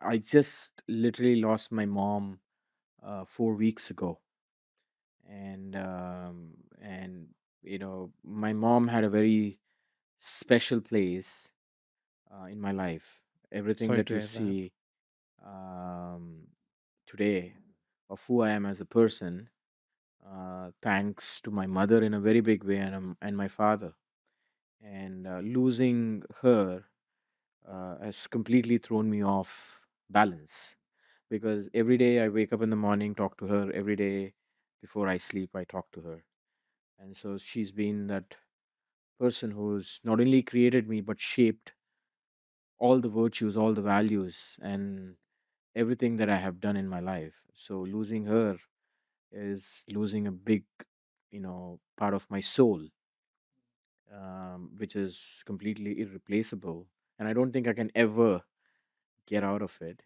I just literally lost my mom 4 weeks ago, and my mom had a very special place in my life. Everything Sorry that to you hear that. see um, today of who I am as a person, thanks to my mother in a very big way, and my father. And losing her has completely thrown me off balance, because every day I wake up in the morning, talk to her. Every day before I sleep, I talk to her. And so she's been that person who's not only created me but shaped all the virtues, all the values, and everything that I have done in my life. So losing her is losing a big, part of my soul, which is completely irreplaceable. And I don't think I can ever get out of it.